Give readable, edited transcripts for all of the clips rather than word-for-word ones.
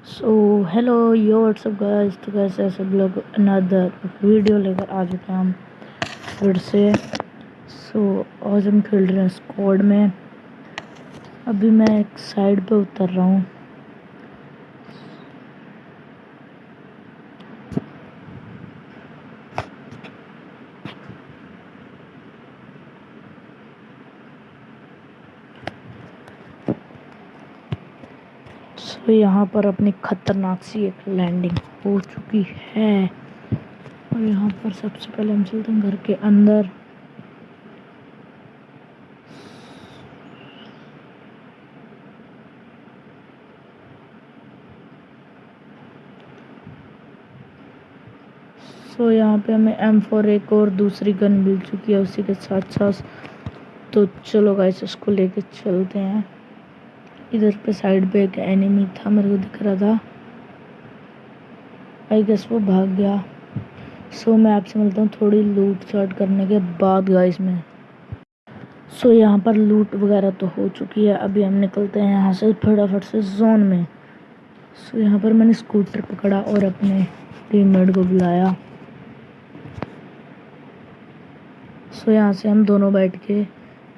So hello यो WhatsApp guys. तो कैसे सब लोग अनदर वीडियो लेकर आ चुके हैं हम फिर से। आज हम खेल रहे हैं स्क्वाड में। अभी मैं एक साइड पे उतर रहा हूँ। यहाँ पर अपनी खतरनाक सी एक लैंडिंग हो चुकी है और यहाँ पर सबसे पहले हम चलते हैं घर के अंदर। यहाँ पे हमें M4 एक और दूसरी गन मिल चुकी है उसी के साथ साथ। तो चलो गाइस इसको लेके चलते हैं। इधर पे साइड पे एक एनिमी था, मेरे को दिख रहा था। आई गेस वो भाग गया। मैं आपसे मिलता हूँ थोड़ी लूट शॉट करने के बाद गाइस में। यहाँ पर लूट वगैरह तो हो चुकी है। अभी हम निकलते हैं यहाँ से फटाफट से जोन में। यहाँ पर मैंने स्कूटर पकड़ा और अपने टीममेट को बुलाया। यहाँ से हम दोनों बैठ के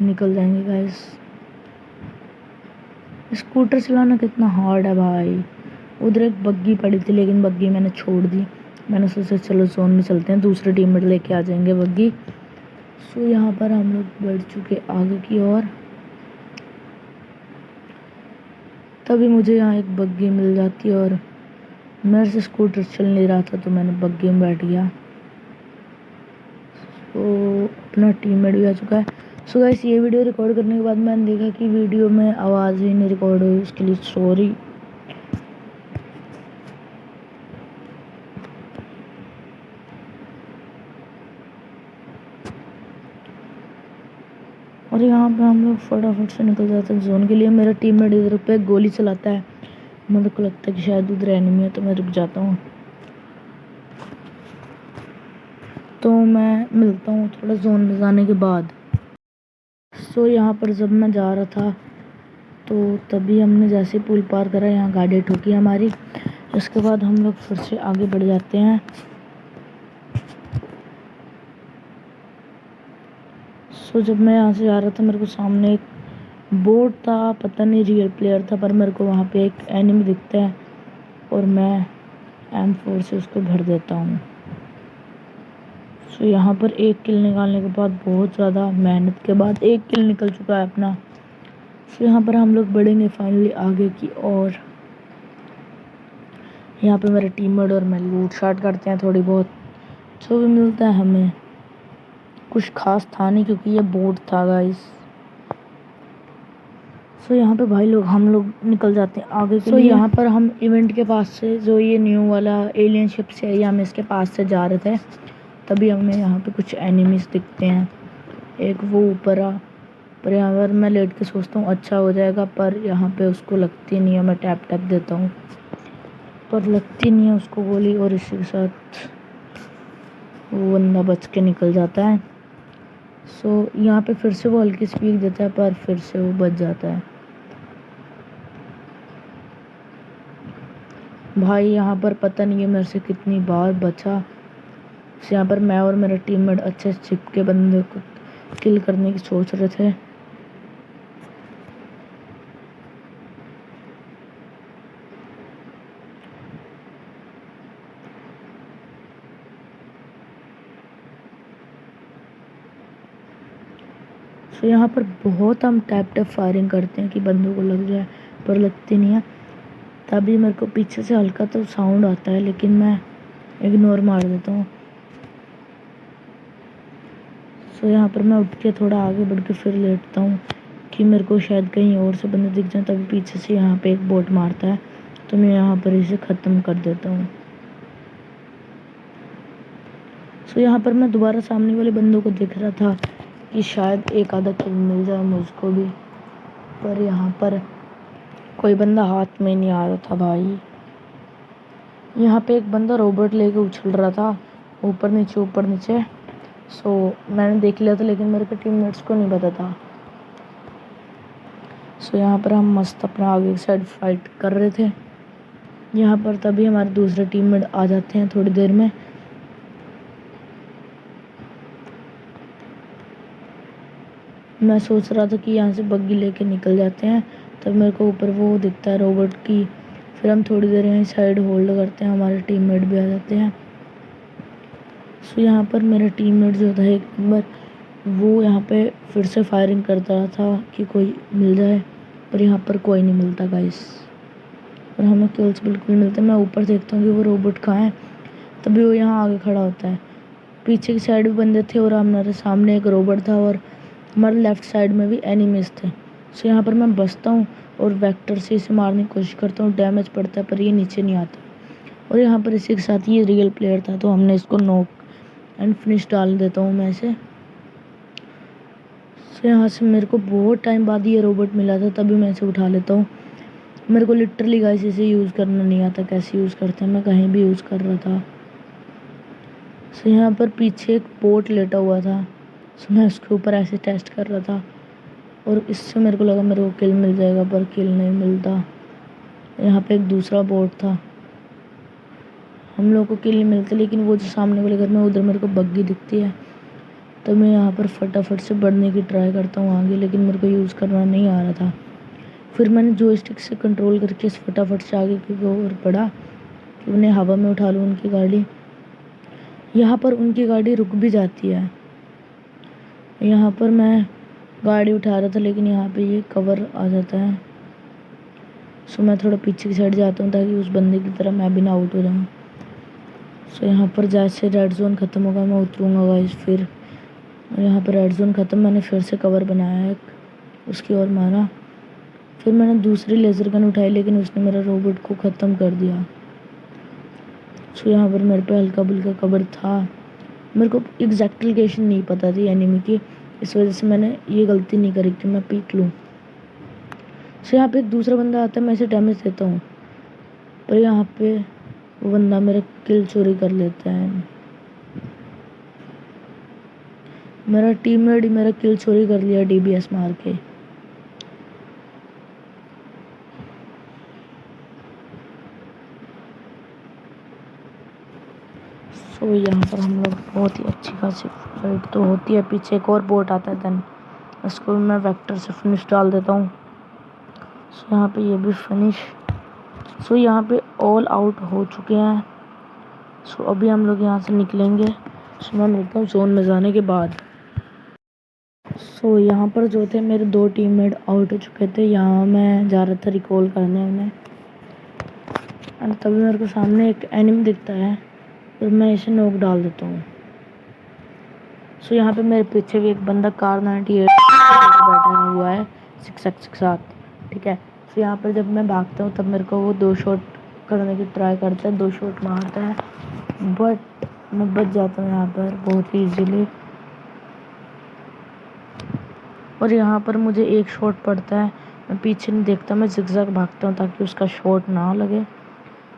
निकल जाएंगे गाइस। स्कूटर चलाना कितना हार्ड है भाई। उधर एक बग्गी पड़ी थी लेकिन बग्गी मैंने छोड़ दी। मैंने सोचा चलो जोन में चलते हैं, दूसरे टीममेट लेके आ जाएंगे बग्गी। यहाँ पर हम लोग बढ़ चुके आगे की ओर। तभी मुझे यहाँ एक बग्गी मिल जाती है और मेरे से स्कूटर चल नहीं रहा था तो मैंने बग्गी में बैठ गया। अपना टीममेट भी आ चुका है। गाइस ये वीडियो रिकॉर्ड करने के बाद मैंने देखा कि वीडियो में आवाज़ ही नहीं रिकॉर्ड हुई, उसके लिए सॉरी। और यहाँ पे हम लोग फटाफट से निकल जाते हैं जोन के लिए। मेरा टीममेट इधर पे गोली चलाता है, मेरे को लगता है कि शायद उधर एनिमी है तो मैं रुक जाता हूँ। तो मैं मिलता हूँ थोड़ा जोन में जाने के बाद। यहाँ पर जब मैं जा रहा था तो तभी हमने जैसे पुल पार करा, यहाँ गाड़ी ठोकी हमारी। इसके बाद हम लोग फिर से आगे बढ़ जाते हैं। जब मैं यहाँ से जा रहा था मेरे को सामने एक बोट था, पता नहीं रियल प्लेयर था, पर मेरे को वहाँ पे एक एनिमी दिखता है और मैं M4 से उसको भर देता हूँ। यहाँ पर एक किल निकालने के बाद, बहुत ज़्यादा मेहनत के बाद एक किल निकल चुका है अपना। यहाँ पर हम लोग बढ़ेंगे फाइनली आगे की ओर। यहाँ पे मेरे टीममेट और मैं लूट शॉट करते हैं थोड़ी बहुत। जो भी मिलता है हमें कुछ खास था नहीं क्योंकि ये बोट था गाइस। यहाँ पे भाई लोग हम लोग निकल जाते हैं आगे के लिए। यहाँ पर हम इवेंट के पास से, जो ये न्यू वाला एलियन शिप्स एरिया में, इसके पास से जा रहे थे तभी हमें यहाँ पे कुछ एनिमीज दिखते हैं। एक वो ऊपर आ, पर यहाँ पर मैं लेट के सोचता हूँ अच्छा हो जाएगा, पर यहाँ पे उसको लगती नहीं है। मैं टैप टैप देता हूँ पर लगती नहीं है उसको गोली, और इसी के साथ वो बंदा बच के निकल जाता है। यहाँ पे फिर से वो हल्की स्पीड देता है पर फिर से वो बच जाता है। भाई यहाँ पर पता नहीं है मेरे से कितनी बार बचा। यहाँ पर मैं और मेरा टीममेट अच्छे से छिप के बंदे को किल करने की सोच रहे थे। यहाँ पर बहुत हम टैप टैप फायरिंग करते हैं कि बंदों को लग जाए, पर लगती नहीं है। तभी मेरे को पीछे से हल्का तो साउंड आता है लेकिन मैं इग्नोर मार देता हूँ। यहाँ पर मैं उठ के थोड़ा आगे बढ़ के फिर लेटता हूँ कि मेरे को शायद कहीं और से बंदे दिख जाए। तभी पीछे से यहाँ पे एक बोट मारता है तो मैं यहाँ पर इसे ख़त्म कर देता हूँ। यहाँ पर मैं दोबारा सामने वाले बंदों को देख रहा था कि शायद एक आधा किल मिल जाए मुझको भी, पर यहाँ पर कोई बंदा हाथ में नहीं आ रहा था भाई। यहाँ पे एक बंदा रोबोट लेके उछल रहा था ऊपर नीचे। मैंने देख लिया था लेकिन मेरे के टीममेट्स को नहीं पता था। यहाँ पर हम मस्त अपना आगे की साइड फाइट कर रहे थे। यहाँ पर तभी हमारे दूसरे टीममेट आ जाते हैं थोड़ी देर में। मैं सोच रहा था कि यहाँ से बग्गी लेके निकल जाते हैं, तब मेरे को ऊपर वो दिखता है रोबोट की। फिर हम थोड़ी देर यहीं साइड होल्ड करते हैं, हमारे टीममेट भी आ जाते हैं। सो यहाँ पर मेरा टीममेट जो था एक नंबर, वो यहाँ पे फिर से फायरिंग करता था कि कोई मिल जाए, पर यहाँ पर कोई नहीं मिलता गाइस, और हमें किल्स बिल्कुल मिलते। मैं ऊपर देखता हूँ कि वो रोबोट कहाँ है, तभी वो यहाँ आगे खड़ा होता है। पीछे की साइड भी बंदे थे और हमारे सामने एक रोबोट था, और हमारे लेफ्ट साइड में भी एनिमीज थे। सो यहाँ पर मैं बचता हूँ और वेक्टर से इसे मारने की कोशिश करता हूँ। डैमेज पड़ता है पर ये नीचे नहीं आता, और यहाँ पर इसी के साथ ये रियल प्लेयर था, तो हमने इसको नॉक एंड फिनिश डाल देता हूँ मैं इसे। सो यहाँ से मेरे को बहुत टाइम बाद ये रोबोट मिला था, तभी मैं इसे उठा लेता हूँ। मेरे को लिटरली गाइस इसे यूज़ करना नहीं आता, कैसे यूज़ करते हैं, मैं कहीं भी यूज़ कर रहा था। सो यहाँ पर पीछे एक बोट लेटा हुआ था, सो मैं उसके ऊपर ऐसे टेस्ट कर रहा था, और इससे मेरे को लगा मेरे को किल मिल जाएगा, पर किल नहीं मिलता। यहाँ पे एक दूसरा बोट था, हम लोग को किल नहीं मिलती, लेकिन वो जो सामने वाले घर में उधर मेरे को बग्गी दिखती है, तो मैं यहाँ पर फटाफट से बढ़ने की ट्राई करता हूँ आगे, लेकिन मेरे को यूज़ करना नहीं आ रहा था। फिर मैंने जॉयस्टिक से कंट्रोल करके इस फटाफट से आगे की ओर बढ़ा कि उन्हें हवा में उठा लूँ उनकी गाड़ी। यहाँ पर उनकी गाड़ी रुक भी जाती है। यहाँ पर मैं गाड़ी उठा रहा था, लेकिन यहाँ पे ये कवर आ जाता है। सो मैं थोड़ा पीछे की साइड जाता हूँ ताकि उस बंदे की तरह मैं भी ना आउट हो जाऊँ। सो यहाँ पर जैसे रेड जोन ख़त्म होगा मैं उतरूँगा गाइस। फिर यहाँ पर रेड जोन ख़त्म, मैंने फिर से कवर बनाया एक, उसकी ओर मारा। फिर मैंने दूसरी लेज़र गन उठाई, लेकिन उसने मेरा रोबोट को ख़त्म कर दिया। सो यहाँ पर मेरे पे हल्का बुल्का कवर था, मेरे को एग्जैक्ट लोकेशन नहीं पता थी एनिमी की, इस वजह से मैंने ये गलती नहीं करी कि मैं पीक लूँ। सो यहाँ पे एक दूसरा बंदा आता है, मैं इसे डैमेज देता हूँ, पर यहाँ पे वो बंदा मेरा किल चोरी कर लेता है। मेरा टीममेट ही मेरा किल चोरी कर लिया DBS मार के। सो यहाँ पर हम लोग बहुत ही अच्छी खासी फाइट तो होती है। पीछे एक और बोट आता है, देन इसको मैं वेक्टर से फिनिश डाल देता हूँ। सो यहाँ पे ये भी फिनिश। सो यहाँ पे ऑल आउट हो चुके हैं। सो अभी हम लोग यहाँ से निकलेंगे। सो मैं मिलता हूँ जोन में जाने के बाद। सो यहाँ पर जो थे मेरे 2 टीममेट आउट हो चुके थे, यहाँ मैं जा रहा था रिकॉल करने उन्हें, और तभी मेरे को सामने एक एनिमी दिखता है, और मैं इसे नॉक डाल देता हूँ। सो यहाँ पे मेरे पीछे भी एक बंदा कार 98 बैठा हुआ है 6x के साथ, ठीक है। सो यहाँ पर जब मैं भागता हूँ तब मेरे को वो 2 शॉट करने की ट्राई करता है, 2 शॉट मारता है, बट मैं बच जाता हूँ यहाँ पर बहुत ईजीली। और यहाँ पर मुझे एक शॉट पड़ता है, मैं पीछे नहीं देखता, मैं जिगजैग भागता हूँ ताकि उसका शॉट ना लगे।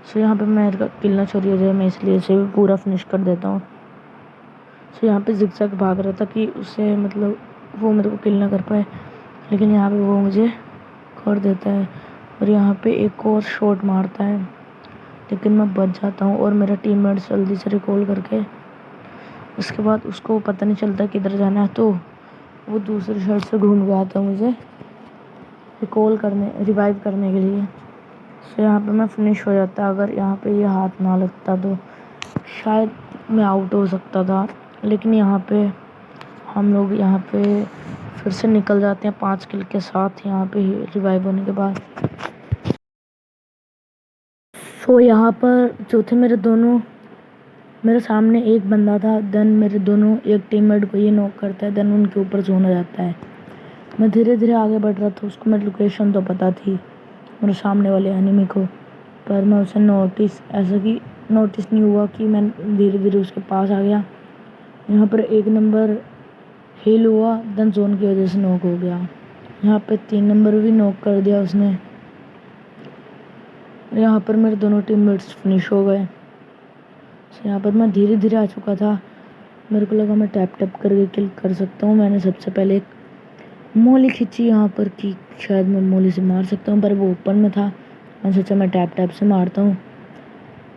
सो यहाँ पे मेरा किल ना चोरी हो जाए, मैं इसलिए इसे भी पूरा फिनिश कर देता हूँ। सो यहाँ पे जिगजैग भाग रहा था कि उसे मतलब वो मेरे को किल ना कर पाए, लेकिन यहाँ पे वो मुझे कर देता है, और यहाँ पे एक और शॉट मारता है, लेकिन मैं बच जाता हूँ। और मेरा टीममेट जल्दी से रिकॉल करके, उसके बाद उसको पता नहीं चलता किधर जाना है, तो वो दूसरी साइड से घूम के आता है मुझे रिवाइव करने के लिए। सो यहाँ पे मैं फिनिश हो जाता। अगर यहाँ पे ये हाथ ना लगता तो शायद मैं आउट हो सकता था, लेकिन यहाँ पे हम लोग यहाँ पे फिर से निकल जाते हैं 5 किल के साथ यहाँ पे रिवाइव होने के बाद। सो यहाँ पर जो थे मेरे सामने एक बंदा था, देन मेरे दोनों एक टीममेट को ये नॉक करता है, देन उनके ऊपर जोन हो जाता है। मैं धीरे धीरे आगे बढ़ रहा था, उसको मेरी लोकेशन तो पता थी मेरे सामने वाले एनिमी को, पर मैं उसे नोटिस नहीं हुआ कि मैं धीरे धीरे उसके पास आ गया। यहाँ पर 1 नंबर हिल हुआ, देन जोन की वजह से नॉक हो गया। यहाँ पे 3 नंबर भी नॉक कर दिया उसने। यहाँ पर मेरे दोनों टीममेट्स फिनिश हो गए। यहाँ पर मैं धीरे धीरे आ चुका था, मेरे को लगा मैं टैप करके किल कर सकता हूँ। मैंने सबसे पहले एक मोली खींची यहाँ पर कि शायद मैं मोली से मार सकता हूँ, पर वो ओपन में था। मैंने सोचा मैं टैप से मारता हूँ,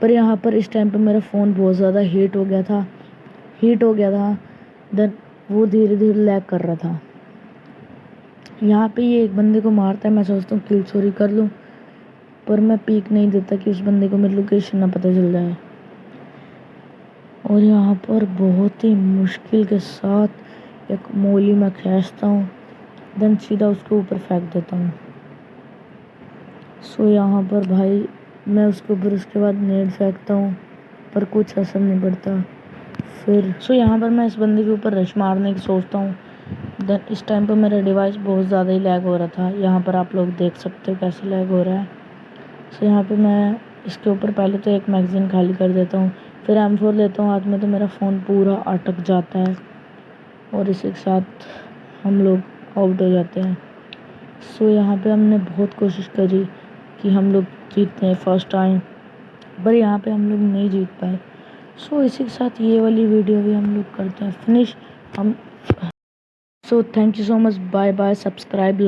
पर यहाँ पर इस टाइम पे मेरा फ़ोन बहुत ज़्यादा हीट हो गया था देन वो धीरे धीरे लैग कर रहा था। यहाँ पे ये एक बंदे को मारता है, मैं सोचता हूँ किल चोरी कर लूँ, पर मैं पीक नहीं देता कि उस बंदे को मेरी लोकेशन ना पता चल जाए। और यहाँ पर बहुत ही मुश्किल के साथ एक मोली मैं खींचता हूँ, देन सीधा उसके ऊपर फेंक देता हूँ। सो यहाँ पर भाई मैं उसके ऊपर उसके बाद नेट फेंकता हूँ, पर कुछ असर नहीं पड़ता। फिर यहाँ पर मैं इस बंदे के ऊपर रश मारने की सोचता हूँ। देन इस टाइम पर मेरा डिवाइस बहुत ज़्यादा ही लैग हो रहा था, यहाँ पर आप लोग देख सकते हो कैसे लैग हो रहा है। सो यहाँ पे मैं इसके ऊपर पहले तो एक मैगज़ीन खाली कर देता हूँ, फिर M4 लेता हूँ हाथ में, तो मेरा फ़ोन पूरा अटक जाता है और इसी के साथ हम लोग आउट हो जाते हैं। सो यहाँ पे हमने बहुत कोशिश करी कि हम लोग जीतते हैं फर्स्ट टाइम, पर यहाँ पे हम लोग नहीं जीत पाए। सो इसी के साथ ये वाली वीडियो भी हम लोग करते हैं finish. So thank you so much, bye bye, subscribe.